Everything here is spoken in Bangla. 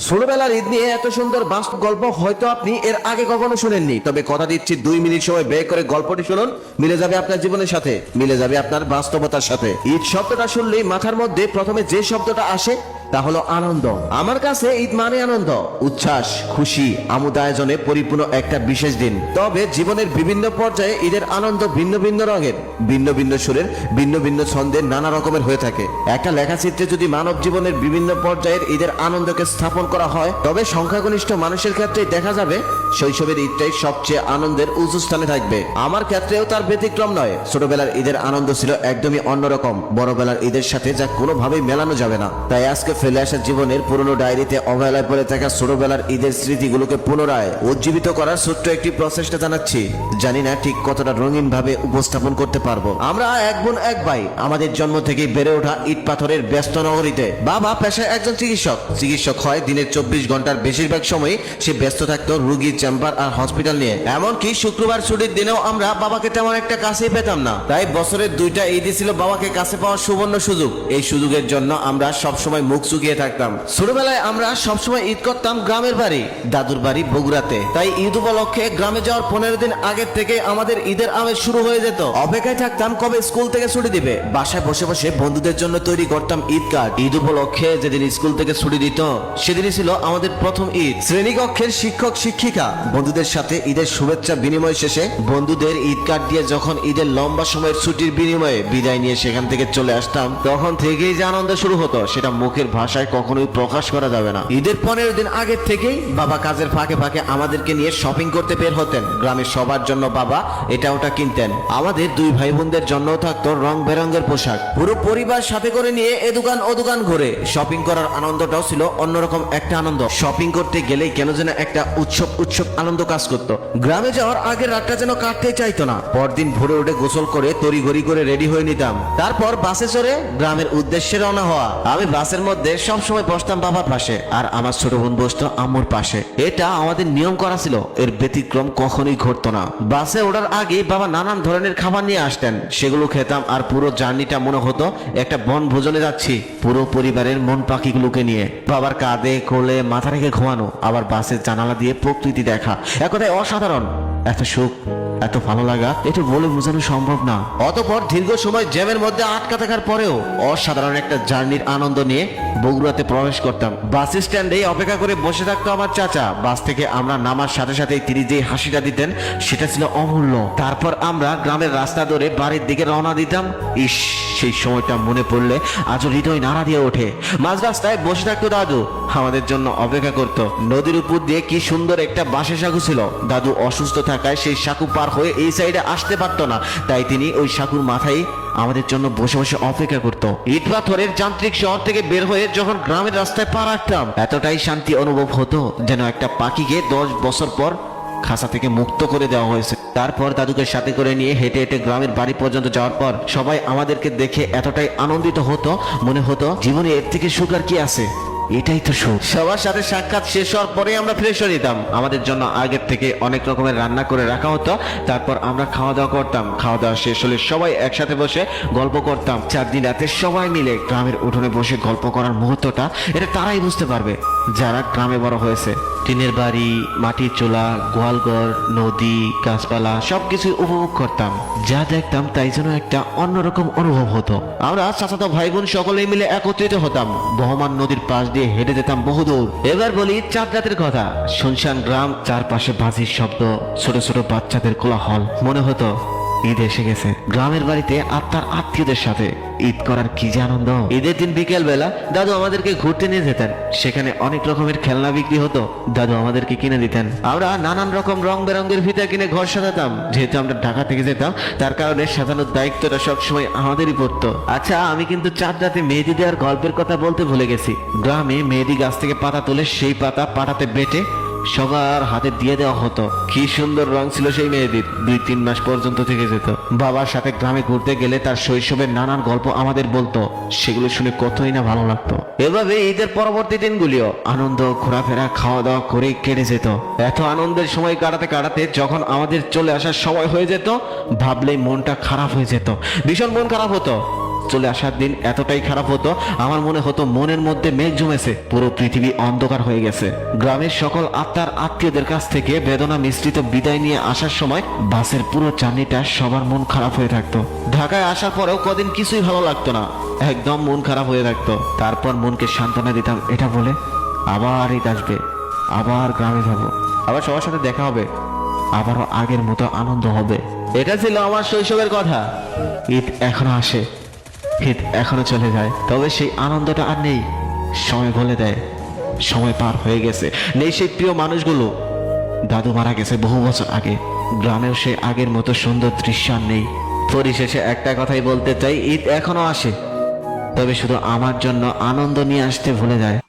ছোটবেলার ঈদ নিয়ে এত সুন্দর বাস্তব গল্প হয়তো আপনি এর আগে কখনো শুনেননি, তবে কথা দিচ্ছি 2 মিনিট সময় ব্যয় করে গল্পটি শুনুন, মিলে যাবে আপনার জীবনের সাথে, মিলে যাবে আপনার বাস্তবতার সাথে। ঈদ শব্দটা শুনলেই মাথার মধ্যে প্রথমে যে শব্দটা আসে তা হলো আনন্দ। আমার কাছে ঈদ মানে আনন্দ, উচ্ছ্বাস, খুশি, আমোদ আয়োজনে পরিপূর্ণ একটা বিশেষ দিন। তবে জীবনের বিভিন্ন পর্যায়ে ঈদের আনন্দ ভিন্ন ভিন্ন রঙের, ভিন্ন ভিন্ন সুরের, ভিন্ন ভিন্ন ছন্দের, নানা রকমের হয়ে থাকে। একটা লেখাচিত্রে যদি মানব জীবনের বিভিন্ন পর্যায়ের ঈদের আনন্দকে স্থাপন করা হয়, তবে সংখ্যাগরিষ্ঠ মানুষের ক্ষেত্রে দেখা যাবে শৈশবের ঈদটাই সবচেয়ে আনন্দের উঁচু স্থানে থাকবে। আমার ক্ষেত্রেও তার ব্যতিক্রম নয়। ছোটবেলার ঈদের আনন্দ ছিল একদমই অন্যরকম, বড়বেলার ঈদের সাথে যা কোনোভাবেই মেলানো যাবে না। তাই আজকে ফেলে আসা জীবনের পুরনো ডায়েরিতে অবহেলায় পড়ে থাকা ছোটবেলার ঈদের স্মৃতিগুলোকে পুনরায় উজ্জীবিত করার ছোট্ট একটি প্রচেষ্টা জানাচ্ছি। জানি না ঠিক কতটা রঙিন ভাবে উপস্থাপন করতে পারবো। আমরা এক বোন এক ভাই, আমাদের জন্ম থেকে বেড়ে ওঠা ইট পাথরের ব্যস্ত নগরীতে। বাবা পেশায় একজন চিকিৎসক হয়। দিনের 24 ঘন্টার বেশিরভাগ সময় সে ব্যস্ত থাকতো রুগী, চেম্বার আর হসপিটাল নিয়ে। এমনকি শুক্রবার ছুটির দিনেও আমরা বাবাকে তেমন একটা কাছেই পেতাম না। তাই বছরের 2টা ঈদই ছিল বাবাকে কাছে পাওয়ার সুবর্ণ সুযোগ। এই সুযোগের জন্য আমরা সবসময় মুখ চুকিয়ে থাকতাম। ছোটবেলায় আমরা সবসময় ঈদ করতাম গ্রামের বাড়ি, দাদুর বাড়ি বগুড়াতে। তাই ঈদ উপলক্ষে গ্রামে যাওয়ার 15 দিন আগের থেকে আমাদের ঈদের আমেজ শুরু হয়ে যেত। অপেক্ষায় থাকতাম কবে স্কুল থেকে ছুটি দিবে। বাসায় বসে বসে বন্ধুদের জন্য তৈরি করতাম ঈদ কার্ড। ঈদ উপলক্ষে যেদিন স্কুল থেকে ছুটি দিত সেদিনই ছিল আমাদের প্রথম ঈদ। শ্রেণীকক্ষের শিক্ষক শিক্ষিকা বন্ধুদের সাথে ঈদের শুভেচ্ছা বিনিময় শেষে বন্ধুদের ঈদ কার্ড দিয়ে যখন ঈদের লম্বা সময়ের ছুটির বিনিময়ে বিদায় নিয়ে সেখান থেকে চলে আসতাম, তখন থেকেই যে আনন্দ শুরু হতো সেটা মুখের ভাষায় কখনোই প্রকাশ করা যাবে না। ঈদের 15 দিন আগের থেকেই বাবা কাজের ফাঁকে ফাঁকে আমাদেরকে নিয়ে শপিং করতে বের হতেন। গ্রামের সবার জন্য বাবা এটা ওটা কিনতেন। আমাদের 2 ভাই বোনদের জন্যও থাকতো রং বেরঙের পোশাক। পুরো পরিবার সাথে করে নিয়ে এ দোকান ও দোকান ঘুরে শপিং করার আনন্দটাও ছিল অন্যরকম একটা আনন্দ। শপিং করতে গেলেই কেন যেন একটা উৎসব আনন্দ কাজ করতো। গ্রামে যাওয়ার আগের রাতটা যেন কাটতে চাইতো না। পরদিন ভোরে উঠে গোসল করে তড়িঘড়ি করে রেডি হয়ে নিতাম, তারপর বাসে চড়ে গ্রামের উদ্দেশ্যে রওনা হওয়া। আমি বাসের মধ্যে সবসময় বসতাম বাবার পাশে, আর আমার ছোট বোন বসতো আম্মুর পাশে। এটা আমাদের নিয়ম করা ছিল, এর ব্যতিক্রম কখনোই ঘটতো না। বাসে ওঠার আগে বাবা নানান ধরনের খাবার নিয়ে আসতেন, সেগুলো খেতাম। আর পুরো জার্নিটা মনে হতো একটা বনভোজনে যাচ্ছি, পুরো পরিবারের মন পাখিগুলোকে নিয়ে। বাবার কাঁধে কোলে মাথা রেখে ঘুমানো, আবার বাসের জানালা দিয়ে প্রকৃতি দেখা, এক কথায় অসাধারণ। এত সুখ, এত ভালো লাগা, এটা বলে বোঝানো সম্ভব না। অতঃপর দীর্ঘ সময় জ্যামের মধ্যে আটকা থাকার পরেও অসাধারণ একটা জার্নির আনন্দ নিয়ে বগুড়াতে প্রবেশ করতাম। বাস স্ট্যান্ডে অপেক্ষা করে বসে থাকতো আমার চাচা। বাস থেকে আমরা নামার সাথে সাথে তিনি যে হাসিটা দিতেন সেটা ছিল অমূল্য। তারপর আমরা গ্রামের রাস্তা ধরে বাড়ির দিকে রওনা দিতাম। ইস, সেই সময়টা মনে পড়লে আজও হৃদয় নাড়া দিয়ে ওঠে। মাঝ রাস্তায় বসে থাকতো দাদু, আমাদের জন্য অপেক্ষা করতো। নদীর উপর দিয়ে কি সুন্দর একটা বাঁশের সাঁকু ছিল। দাদু অসুস্থ থাকায় সেই সাঁকু পার হয়ে এই সাইডে আসতে পারতো না, তাই তিনি ওই সাঁকুর মাথায় আমাদের জন্য বসে বসে অপেক্ষা করত। ইট পাথরের যান্ত্রিক শহর থেকে বের হয়ে যখন গ্রামের রাস্তায় পা রাখতাম, এতটাই শান্তি অনুভব হতো যেন একটা পাখিকে 10 বছর পর খাঁচা থেকে মুক্ত করে দেওয়া হয়েছে। তারপর দাদুকে সাথে করে নিয়ে হেঁটে হেঁটে গ্রামের বাড়ি পর্যন্ত যাওয়ার পর সবাই আমাদেরকে দেখে এতটাই আনন্দিত হতো, মনে হতো জীবনে এর থেকে সুখ আর কি আছে। এটাই তো সুখ। সবার সাথে সাক্ষাৎ শেষ হওয়ার পরে আমরা ফ্রেশ হয়ে নিতাম। আমাদের জন্য আগের থেকে অনেক রকমের রান্না করে রাখা হতো। তারপর আমরা খাওয়া দাওয়া করতাম। খাওয়া দাওয়া শেষ হলে সবাই একসাথে বসে গল্প করতাম। 4 দিন রাতে সবাই মিলে গ্রামের উঠোনে বসে গল্প করার মুহূর্তটা, এটা তারাই বুঝতে পারবে যারা গ্রামে বড় হয়েছে। টিনের বাড়ি, মাটির চুলা, গোয়ালঘর, নদী, গাছপালা সবকিছু উপভোগ করতাম। যা দেখতাম তাই যেন একটা অন্যরকম অনুভব হতো। আমরা চাচাতো ভাই বোন সকলেই মিলে একত্রিত হতাম। বহমান নদীর পাশ দিয়ে হেঁটে যেতাম বহুদূর। এবার বলি চাঁদ রাতের কথা। শুনশান গ্রাম, চারপাশে বাজির শব্দ, ছোট ছোট বাচ্চাদের কোলাহল। মনে হতো ঈদ এসে গেছে। গ্রামের বাড়িতে আপনার আত্মীয়দের সাথে ঈদ করার কি যে আনন্দ। ঈদের দিন বিকেল বেলা দাদু আমাদেরকে ঘুরতে নিয়ে যেতেন। সেখানে অনেক রকমের খেলনা বিক্রি হতো, দাদু আমাদেরকে কিনে দিতেন। আমরা নানান রকম রং বেরঙের ফিতা কিনে ঘর সাজাতাম। যেহেতু আমরা ঢাকা থেকে যেতাম, তার কারণে সাজানোর দায়িত্বটা সবসময় আমাদেরই পড়তো। আচ্ছা, আমি কিন্তু চাঁদ রাতে মেহেদি দেওয়ার গল্পের কথা বলতে ভুলে গেছি। গ্রামে মেহেদি গাছ থেকে পাতা তুলে সেই পাতা পাটাতে বেটে সবার হাতে দিয়ে দেওয়া হতো। কি সুন্দর রং ছিল সেই মেহেদির। 2-3 মাস পর্যন্ত থেকে যেত। বাবার সাথে গ্রামে ঘুরতে গেলে তার শৈশবের নানান গল্প আমাদের বলতো, সেগুলো শুনে কতই না ভালো লাগতো। এভাবে ঈদের পরবর্তী দিনগুলিও আনন্দ, ঘোরাফেরা, খাওয়া দাওয়া করে কেটে যেত। এত আনন্দের সময় কাটাতে কাটাতে যখন আমাদের চলে আসার সময় হয়ে যেত, ভাবলেই মনটা খারাপ হয়ে যেত। ভীষণ মন খারাপ হতো। চলে আসার দিন এতটাই খারাপ হতো, আমার মনে হতো মনের মধ্যে মেঘ জমেছে, পুরো পৃথিবী অন্ধকার হয়ে গেছে। গ্রামের সকল আত্মার আত্মীয়দের কাছ থেকে বেদনা মিশ্রিত বিদায় নিয়ে আসার সময় বাসের পুরো জার্নিটা সবার মন খারাপ হয়ে থাকতো। ঢাকায় আসার পরেও কদিন কিছুই ভালো লাগতো না, একদম মন খারাপ হয়ে থাকতো। তারপর মনকে সান্ত্বনা দিতাম এটা বলে, আবার ঈদ আসবে, আবার গ্রামে যাব, আবার সবার সাথে দেখা হবে, আবারও আগের মতো আনন্দ হবে। এটা ছিল আমার শৈশবের কথা। ঈদ এখনো আসে, ঈদ এখনো চলে যায়, তবে সেই আনন্দটা আর নেই। সময় বলে দেয় সময় পার হয়ে গেছে, নেই সেই প্রিয় মানুষগুলো। দাদু মারা গেছে বহু বছর আগে, গ্রামেও সেই আগের মতো সুন্দর দৃশ্য আর নেই। পরিশেষে একটা কথাই বলতে চাই, ঈদ এখনো আসে, তবে শুধু আমার জন্য আনন্দ নিয়ে আসতে ভুলে যায়।